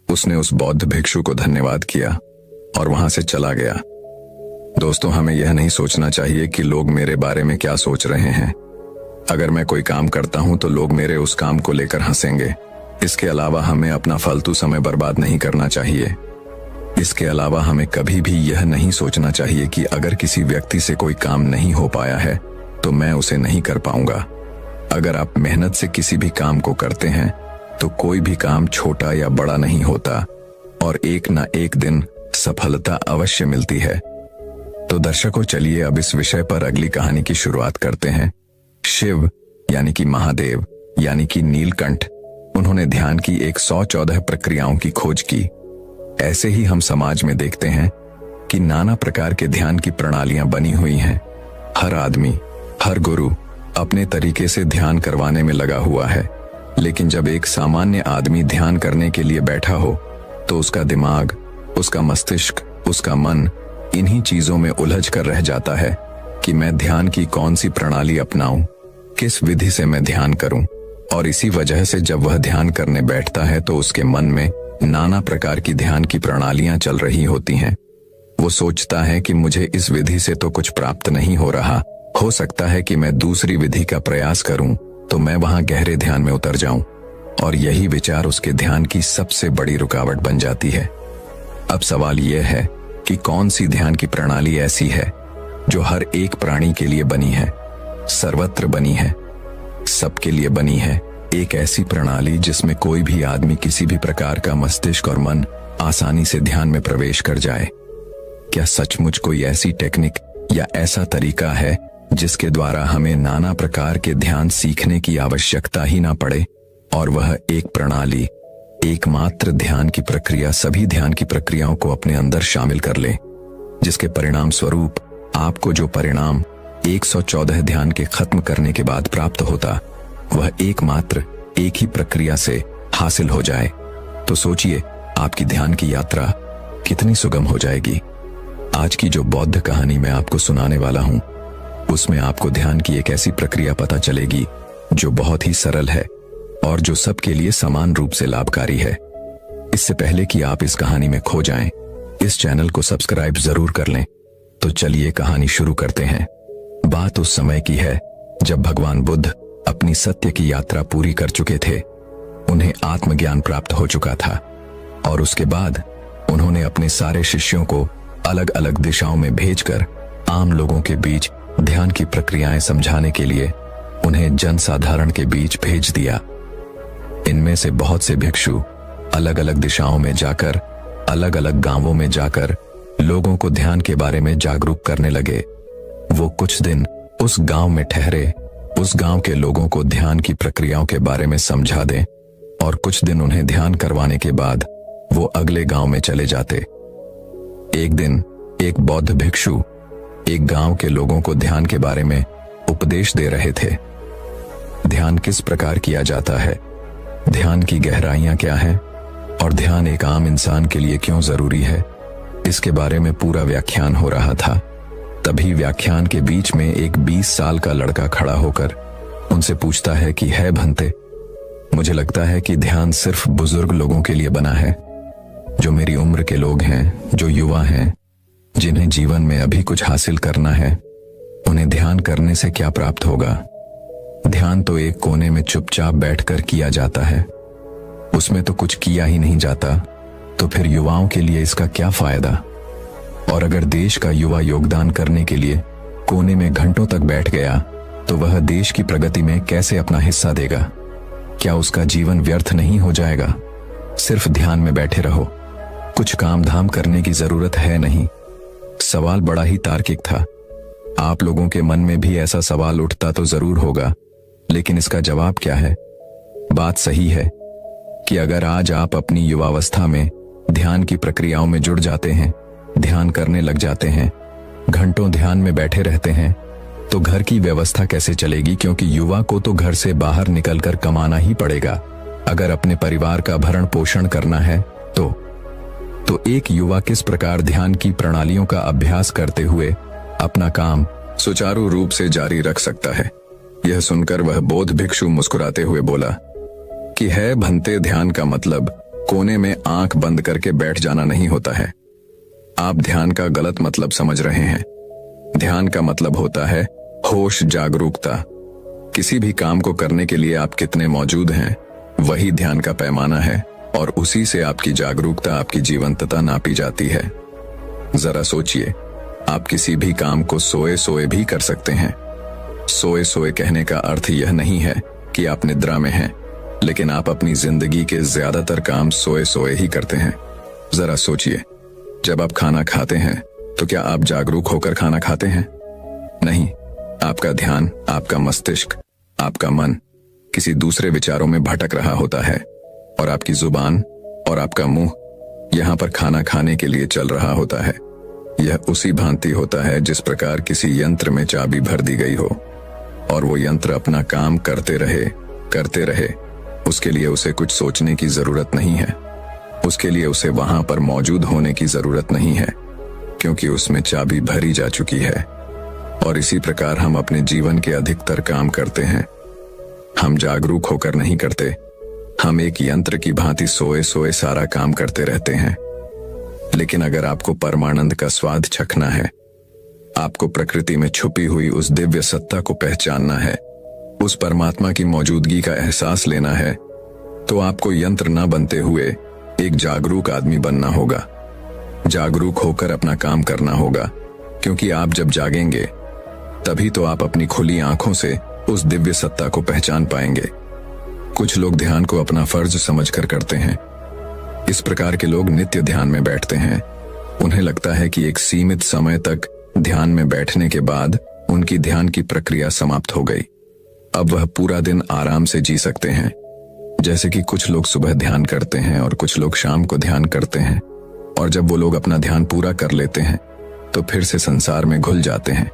उसने उस बौद्ध भिक्षु को धन्यवाद किया और वहां से चला गया। दोस्तों, हमें यह नहीं सोचना चाहिए कि लोग मेरे बारे में क्या सोच रहे हैं। अगर मैं कोई काम करता हूं तो लोग मेरे उस काम को लेकर हंसेंगे। इसके अलावा हमें अपना फालतू समय बर्बाद नहीं करना चाहिए। इसके अलावा हमें कभी भी यह नहीं सोचना चाहिए कि अगर किसी व्यक्ति से कोई काम नहीं हो पाया है तो मैं उसे नहीं कर पाऊंगा। अगर आप मेहनत से किसी भी काम को करते हैं तो कोई भी काम छोटा या बड़ा नहीं होता और एक ना एक दिन सफलता अवश्य मिलती है। तो दर्शकों, चलिए अब इस विषय पर अगली कहानी की शुरुआत करते हैं। शिव यानी कि महादेव यानी कि नीलकंठ, उन्होंने ध्यान की 114 प्रक्रियाओं की खोज की। ऐसे ही हम समाज में देखते हैं कि नाना प्रकार के ध्यान की प्रणालियां बनी हुई हैं। हर आदमी, हर गुरु अपने तरीके से ध्यान करवाने में लगा हुआ है, लेकिन जब एक सामान्य आदमी ध्यान करने के लिए बैठा हो तो उसका दिमाग, उसका मस्तिष्क, उसका मन इन्हीं चीजों में उलझ कर रह जाता है कि मैं ध्यान की कौन सी प्रणाली अपनाऊं, किस विधि से मैं ध्यान करूं। और इसी वजह से जब वह ध्यान करने बैठता है तो उसके मन में नाना प्रकार की ध्यान की प्रणालियां चल रही होती हैं। वो सोचता है कि मुझे इस विधि से तो कुछ प्राप्त नहीं हो रहा, हो सकता है कि मैं दूसरी विधि का प्रयास करूं तो मैं वहां गहरे ध्यान में उतर जाऊं, और यही विचार उसके ध्यान की सबसे बड़ी रुकावट बन जाती है। अब सवाल यह है कि कौन सी ध्यान की प्रणाली ऐसी है जो हर एक प्राणी के लिए बनी है, सर्वत्र बनी है, सबके लिए बनी है। एक ऐसी प्रणाली जिसमें कोई भी आदमी किसी भी प्रकार का मस्तिष्क और मन आसानी से ध्यान में प्रवेश कर जाए। क्या सचमुच कोई ऐसी टेक्निक या ऐसा तरीका है जिसके द्वारा हमें नाना प्रकार के ध्यान सीखने की आवश्यकता ही ना पड़े, और वह एक प्रणाली, एकमात्र ध्यान की प्रक्रिया सभी ध्यान की प्रक्रियाओं को अपने अंदर शामिल कर ले, जिसके परिणाम स्वरूप आपको जो परिणाम 114 ध्यान के खत्म करने के बाद प्राप्त होता वह एकमात्र एक ही प्रक्रिया से हासिल हो जाए। तो सोचिए आपकी ध्यान की यात्रा कितनी सुगम हो जाएगी। आज की जो बौद्ध कहानी मैं आपको सुनाने वाला हूं उसमें आपको ध्यान की एक ऐसी प्रक्रिया पता चलेगी जो बहुत ही सरल है और जो सबके लिए समान रूप से लाभकारी है। इससे पहले कि आप इस कहानी में खो जाएं, इस चैनल को सब्सक्राइब जरूर कर लें। तो चलिए कहानी शुरू करते हैं। बात उस समय की है जब भगवान बुद्ध अपनी सत्य की यात्रा पूरी कर चुके थे। उन्हें आत्मज्ञान प्राप्त हो चुका था और उसके बाद उन्होंने अपने सारे शिष्यों को अलग अलग दिशाओं में भेजकर आम लोगों के बीच ध्यान की प्रक्रियाएं समझाने के लिए उन्हें जनसाधारण के बीच भेज दिया। इनमें से बहुत से भिक्षु अलग अलग दिशाओं में जाकर, अलग अलग गांवों में जाकर लोगों को ध्यान के बारे में जागरूक करने लगे। वो कुछ दिन उस गांव में ठहरे, उस गांव के लोगों को ध्यान की प्रक्रियाओं के बारे में समझा दें और कुछ दिन उन्हें ध्यान करवाने के बाद वो अगले गांव में चले जाते। एक दिन एक बौद्ध भिक्षु एक गांव के लोगों को ध्यान के बारे में उपदेश दे रहे थे। ध्यान किस प्रकार किया जाता है, ध्यान की गहराइयां क्या हैं और ध्यान एक आम इंसान के लिए क्यों जरूरी है, इसके बारे में पूरा व्याख्यान हो रहा था। तभी व्याख्यान के बीच में एक 20 साल का लड़का खड़ा होकर उनसे पूछता है कि है भंते, मुझे लगता है कि ध्यान सिर्फ बुजुर्ग लोगों के लिए बना है। जो मेरी उम्र के लोग हैं, जो युवा हैं, जिन्हें जीवन में अभी कुछ हासिल करना है, उन्हें ध्यान करने से क्या प्राप्त होगा? ध्यान तो एक कोने में चुपचाप बैठकर किया जाता है, उसमें तो कुछ किया ही नहीं जाता, तो फिर युवाओं के लिए इसका क्या फायदा? और अगर देश का युवा योगदान करने के लिए कोने में घंटों तक बैठ गया तो वह देश की प्रगति में कैसे अपना हिस्सा देगा? क्या उसका जीवन व्यर्थ नहीं हो जाएगा? सिर्फ ध्यान में बैठे रहो, कुछ काम धाम करने की जरूरत है नहीं। सवाल बड़ा ही तार्किक था। आप लोगों के मन में भी ऐसा सवाल उठता तो जरूर होगा, लेकिन इसका जवाब क्या है? बात सही है कि अगर आज आप अपनी युवावस्था में ध्यान की प्रक्रियाओं में जुड़ जाते हैं, ध्यान करने लग जाते हैं, घंटों ध्यान में बैठे रहते हैं, तो घर की व्यवस्था कैसे चलेगी? क्योंकि युवा को तो घर से बाहर निकलकर कमाना ही पड़ेगा अगर अपने परिवार का भरण पोषण करना है। तो एक युवा किस प्रकार ध्यान की प्रणालियों का अभ्यास करते हुए अपना काम सुचारू रूप से जारी रख सकता है? यह सुनकर वह बौद्ध भिक्षु मुस्कुराते हुए बोला कि है भंते, ध्यान का मतलब कोने में आंख बंद करके बैठ जाना नहीं होता है। आप ध्यान का गलत मतलब समझ रहे हैं। ध्यान का मतलब होता है होश, जागरूकता। किसी भी काम को करने के लिए आप कितने मौजूद हैं, वही ध्यान का पैमाना है और उसी से आपकी जागरूकता, आपकी जीवंतता नापी जाती है। जरा सोचिए, आप किसी भी काम को सोए सोए भी कर सकते हैं। सोए सोए कहने का अर्थ यह नहीं है कि आप निद्रा में हैं, लेकिन आप अपनी जिंदगी के ज्यादातर काम सोए सोए ही करते हैं। जरा सोचिए, जब आप खाना खाते हैं तो क्या आप जागरूक होकर खाना खाते हैं? नहीं, आपका ध्यान, आपका मस्तिष्क, आपका मन किसी दूसरे विचारों में भटक रहा होता है और आपकी जुबान और आपका मुंह यहां पर खाना खाने के लिए चल रहा होता है। यह उसी भांति होता है जिस प्रकार किसी यंत्र में चाबी भर दी गई हो और वो यंत्र अपना काम करते रहे। उसके लिए उसे कुछ सोचने की जरूरत नहीं है, उसके लिए उसे वहां पर मौजूद होने की जरूरत नहीं है, क्योंकि उसमें चाबी भरी जा चुकी है। और इसी प्रकार हम अपने जीवन के अधिकतर काम करते हैं। हम जागरूक होकर नहीं करते, हम एक यंत्र की भांति सोए सोए सारा काम करते रहते हैं। लेकिन अगर आपको परमानंद का स्वाद चखना है, आपको प्रकृति में छुपी हुई उस दिव्य सत्ता को पहचानना है, उस परमात्मा की मौजूदगी का एहसास लेना है, तो आपको यंत्र न बनते हुए एक जागरूक आदमी बनना होगा। जागरूक होकर अपना काम करना होगा, क्योंकि आप जब जागेंगे तभी तो आप अपनी खुली आंखों से उस दिव्य सत्ता को पहचान पाएंगे। कुछ लोग ध्यान को अपना फर्ज समझकर करते हैं। इस प्रकार के लोग नित्य ध्यान में बैठते हैं। उन्हें लगता है कि एक सीमित समय तक ध्यान में बैठने के बाद उनकी ध्यान की प्रक्रिया समाप्त हो गई, अब वह पूरा दिन आराम से जी सकते हैं। जैसे कि कुछ लोग सुबह ध्यान करते हैं और कुछ लोग शाम को ध्यान करते हैं, और जब वो लोग अपना ध्यान पूरा कर लेते हैं तो फिर से संसार में घुल जाते हैं।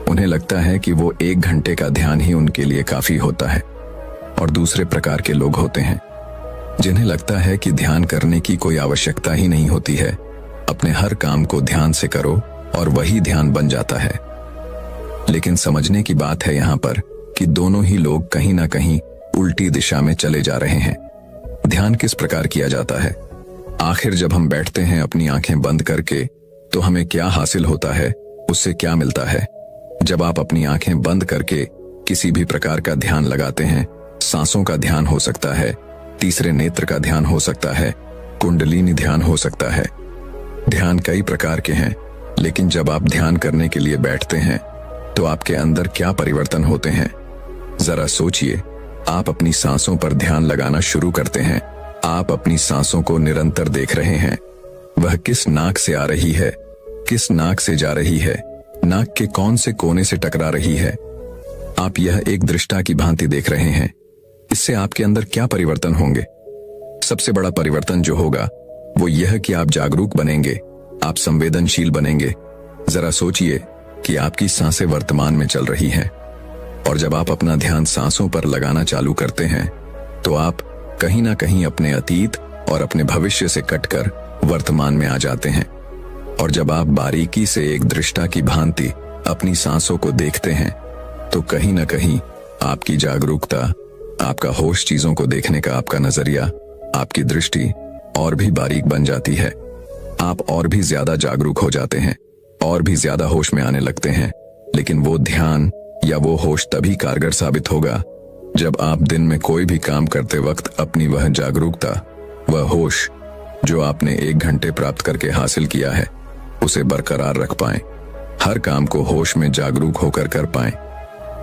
उन्हें लगता है कि वो 1 घंटे का ध्यान ही उनके लिए काफी होता है। और दूसरे प्रकार के लोग होते हैं जिन्हें लगता है कि ध्यान करने की कोई आवश्यकता ही नहीं होती है, अपने हर काम को ध्यान से करो और वही ध्यान बन जाता है। लेकिन समझने की बात है यहाँ पर कि दोनों ही लोग कहीं ना कहीं उल्टी दिशा में चले जा रहे हैं। ध्यान किस प्रकार किया जाता है? आखिर जब हम बैठते हैं अपनी आंखें बंद करके, तो हमें क्या हासिल होता है, उससे क्या मिलता है? जब आप अपनी आंखें बंद करके किसी भी प्रकार का ध्यान लगाते हैं, सांसों का ध्यान हो सकता है, तीसरे नेत्र का ध्यान हो सकता है, कुंडलिनी ध्यान हो सकता है। ध्यान कई प्रकार के हैं, लेकिन जब आप ध्यान करने के लिए बैठते हैं तो आपके अंदर क्या परिवर्तन होते हैं? जरा सोचिए, आप अपनी सांसों पर ध्यान लगाना शुरू करते हैं। आप अपनी सांसों को निरंतर देख रहे हैं, वह किस नाक से आ रही है, किस नाक से जा रही है, नाक के कौन से कोने से टकरा रही है। आप यह एक दृष्टा की भांति देख रहे हैं। इससे आपके अंदर क्या परिवर्तन होंगे? सबसे बड़ा परिवर्तन जो होगा वो यह कि आप जागरूक बनेंगे, आप संवेदनशील बनेंगे। जरा सोचिए कि आपकी सांसें वर्तमान में चल रही हैं, और जब आप अपना ध्यान सांसों पर लगाना चालू करते हैं तो आप कहीं ना कहीं अपने अतीत और अपने भविष्य से कटकर वर्तमान में आ जाते हैं। और जब आप बारीकी से एक दृष्टा की भांति अपनी सांसों को देखते हैं तो कहीं ना कहीं आपकी जागरूकता, आपका होश, चीजों को देखने का आपका नजरिया, आपकी दृष्टि और भी बारीक बन जाती है। आप और भी ज्यादा जागरूक हो जाते हैं, और भी ज्यादा होश में आने लगते हैं। लेकिन वो ध्यान या वो होश तभी कारगर साबित होगा जब आप दिन में कोई भी काम करते वक्त अपनी वह जागरूकता, वह होश जो आपने 1 घंटे प्राप्त करके हासिल किया है, उसे बरकरार रख पाएं। हर काम को होश में जागरूक होकर कर पाएं।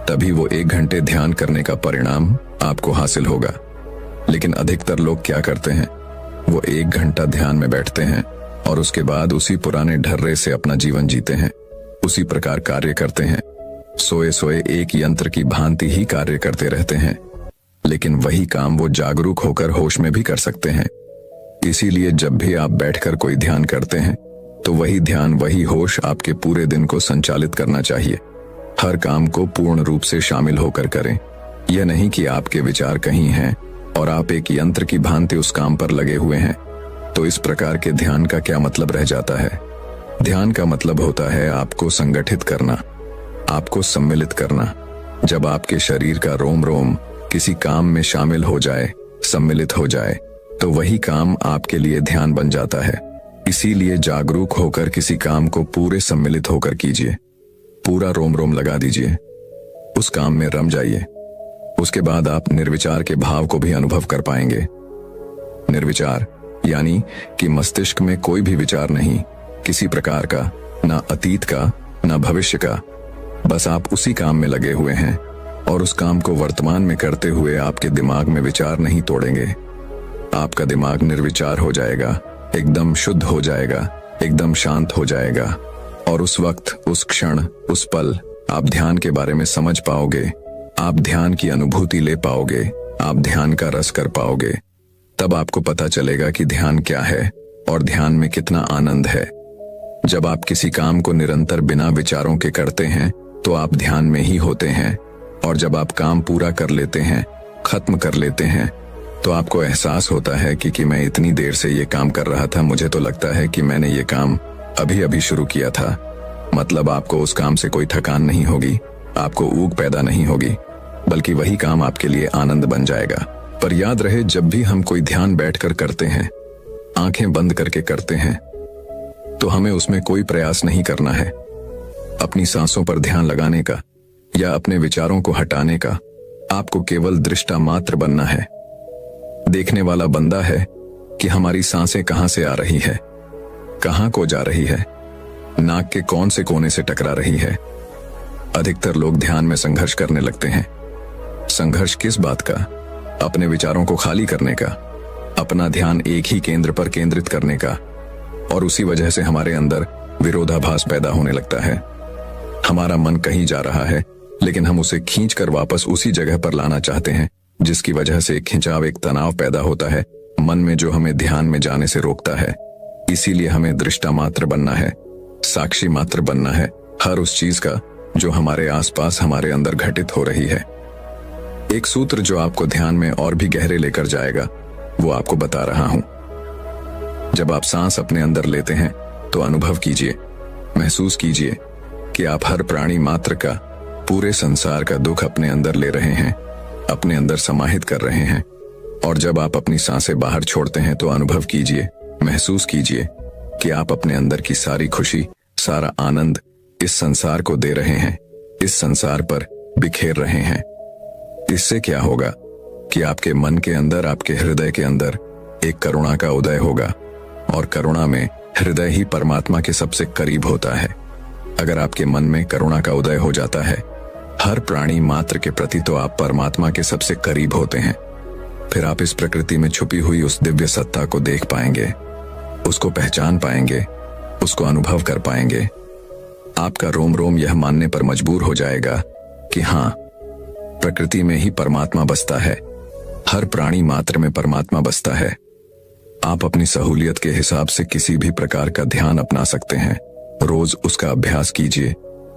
तभी वो 1 घंटे ध्यान करने का परिणाम आपको हासिल होगा। लेकिन अधिकतर लोग क्या करते हैं, वो 1 घंटा ध्यान में बैठते हैं और उसके बाद उसी पुराने ढर्रे से अपना जीवन जीते हैं, उसी प्रकार कार्य करते हैं, सोए सोए एक यंत्र की भांति ही कार्य करते रहते हैं। लेकिन वही काम वो जागरूक होकर होश में भी कर सकते हैं। इसीलिए जब भी आप बैठकर कोई ध्यान करते हैं तो वही ध्यान, वही होश आपके पूरे दिन को संचालित करना चाहिए। हर काम को पूर्ण रूप से शामिल होकर करें। यह नहीं कि आपके विचार कहीं हैं और आप एक यंत्र की भांति उस काम पर लगे हुए हैं। तो इस प्रकार के ध्यान का क्या मतलब रह जाता है? ध्यान का मतलब होता है आपको संगठित करना, आपको सम्मिलित करना। जब आपके शरीर का रोम रोम किसी काम में शामिल हो जाए, सम्मिलित हो जाए, तो वही काम आपके लिए ध्यान बन जाता है। इसीलिए जागरूक होकर किसी काम को पूरे सम्मिलित होकर कीजिए, पूरा रोम रोम लगा दीजिए, उस काम में रम जाइए। उसके बाद आप निर्विचार के भाव को भी अनुभव कर पाएंगे। निर्विचार यानी कि मस्तिष्क में कोई भी विचार नहीं, किसी प्रकार का, ना अतीत का ना भविष्य का। बस आप उसी काम में लगे हुए हैं और उस काम को वर्तमान में करते हुए आपके दिमाग में विचार नहीं तोड़ेंगे। आपका दिमाग निर्विचार हो जाएगा, एकदम शुद्ध हो जाएगा, एकदम शांत हो जाएगा। और उस वक्त, उस क्षण, उस पल आप ध्यान के बारे में समझ पाओगे, आप ध्यान की अनुभूति ले पाओगे, आप ध्यान का रस कर पाओगे। तब आपको पता चलेगा कि ध्यान क्या है और ध्यान में कितना आनंद है। जब आप किसी काम को निरंतर बिना विचारों के करते हैं तो आप ध्यान में ही होते हैं। और जब आप काम पूरा कर लेते हैं, खत्म कर लेते हैं, तो आपको एहसास होता है कि मैं इतनी देर से ये काम कर रहा था, मुझे तो लगता है कि मैंने ये काम अभी अभी शुरू किया था। मतलब आपको उस काम से कोई थकान नहीं होगी, आपको ऊब पैदा नहीं होगी, बल्कि वही काम आपके लिए आनंद बन जाएगा। पर याद रहे, जब भी हम कोई ध्यान बैठकर करते हैं, आंखें बंद करके करते हैं, तो हमें उसमें कोई प्रयास नहीं करना है अपनी सांसों पर ध्यान लगाने का या अपने विचारों को हटाने का। आपको केवल दृष्टा मात्र बनना है। देखने वाला बंदा है कि हमारी सांसें कहां से आ रही है, कहां को जा रही है, नाक के कौन से कोने से टकरा रही है। अधिकतर लोग ध्यान में संघर्ष करने लगते हैं। संघर्ष किस बात का? अपने विचारों को खाली करने का, अपना ध्यान एक ही केंद्र पर केंद्रित करने का। और उसी वजह से हमारे अंदर विरोधाभास पैदा होने लगता है। हमारा मन कहीं जा रहा है, लेकिन हम उसे खींचकर वापस उसी जगह पर लाना चाहते हैं, जिसकी वजह से एक खिंचाव, एक तनाव पैदा होता है मन में, जो हमें ध्यान में जाने से रोकता है। इसीलिए हमें दृष्टा मात्र बनना है, साक्षी मात्र बनना है हर उस चीज का जो हमारे आसपास, हमारे अंदर घटित हो रही है। एक सूत्र जो आपको ध्यान में और भी गहरे लेकर जाएगा, वो आपको बता रहा हूं। जब आप सांस अपने अंदर लेते हैं तो अनुभव कीजिए, महसूस कीजिए कि आप हर प्राणी मात्र का, पूरे संसार का दुख अपने अंदर ले रहे हैं, अपने अंदर समाहित कर रहे हैं। और जब आप अपनी सांसें बाहर छोड़ते हैं तो अनुभव कीजिए, महसूस कीजिए कि आप अपने अंदर की सारी खुशी, सारा आनंद इस संसार को दे रहे हैं, इस संसार पर बिखेर रहे हैं। इससे क्या होगा कि आपके मन के अंदर, आपके हृदय के अंदर एक करुणा का उदय होगा। और करुणा में हृदय ही परमात्मा के सबसे करीब होता है। अगर आपके मन में करुणा का उदय हो जाता है हर प्राणी मात्र के प्रति, तो आप परमात्मा के सबसे करीब होते हैं। फिर आप इस प्रकृति में छुपी हुई उस दिव्य सत्ता को देख पाएंगे, उसको पहचान पाएंगे, उसको अनुभव कर पाएंगे। आपका रोम रोम यह मानने पर मजबूर हो जाएगा कि हाँ, प्रकृति में ही परमात्मा बसता है, हर प्राणी मात्र में परमात्मा बसता है। आप अपनी सहूलियत के हिसाब से किसी भी प्रकार का ध्यान अपना सकते हैं। रोज उसका अभ्यास कीजिए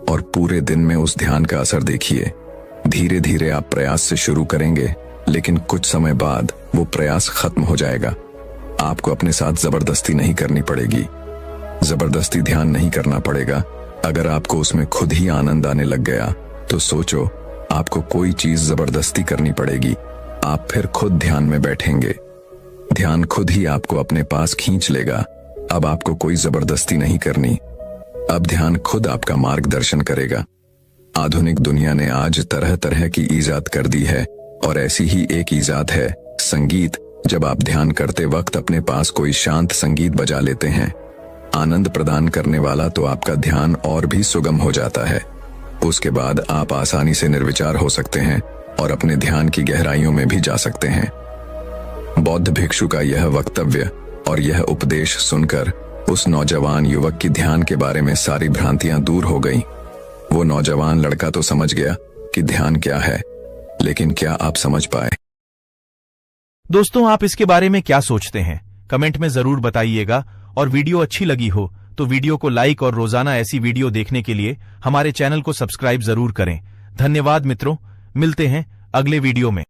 और पूरे दिन में उस ध्यान का असर देखिए। धीरे धीरे आप प्रयास से शुरू करेंगे, लेकिन कुछ समय बाद वो प्रयास खत्म हो जाएगा। आपको अपने साथ जबरदस्ती नहीं करनी पड़ेगी, जबरदस्ती ध्यान नहीं करना पड़ेगा। अगर आपको उसमें खुद ही आनंद आने लग गया तो सोचो, आपको कोई चीज जबरदस्ती करनी पड़ेगी, आप फिर खुद ध्यान में बैठेंगे। ध्यान खुद ही आपको अपने पास खींच लेगा। अब आपको कोई जबरदस्ती नहीं करनी, अब ध्यान खुद आपका मार्गदर्शन करेगा। आधुनिक दुनिया ने आज तरह तरह की ईजाद कर दी है और ऐसी ही एक ईजाद है संगीत। जब आप ध्यान करते वक्त अपने पास कोई शांत संगीत बजा लेते हैं, आनंद प्रदान करने वाला, तो आपका ध्यान और भी सुगम हो जाता है। उसके बाद आप आसानी से निर्विचार हो सकते हैं और अपने ध्यान की गहराइयों में भी जा सकते हैं। बौद्ध भिक्षु का यह वक्तव्य और यह उपदेश सुनकर उस नौजवान युवक की ध्यान के बारे में सारी भ्रांतियां दूर हो गईं। वो नौजवान लड़का तो समझ गया कि ध्यान क्या है, लेकिन क्या आप समझ पाए? दोस्तों, आप इसके बारे में क्या सोचते हैं? कमेंट में जरूर बताइएगा। और वीडियो अच्छी लगी हो तो वीडियो को लाइक और रोजाना ऐसी वीडियो देखने के लिए हमारे चैनल को सब्सक्राइब जरूर करें। धन्यवाद मित्रों, मिलते हैं अगले वीडियो में।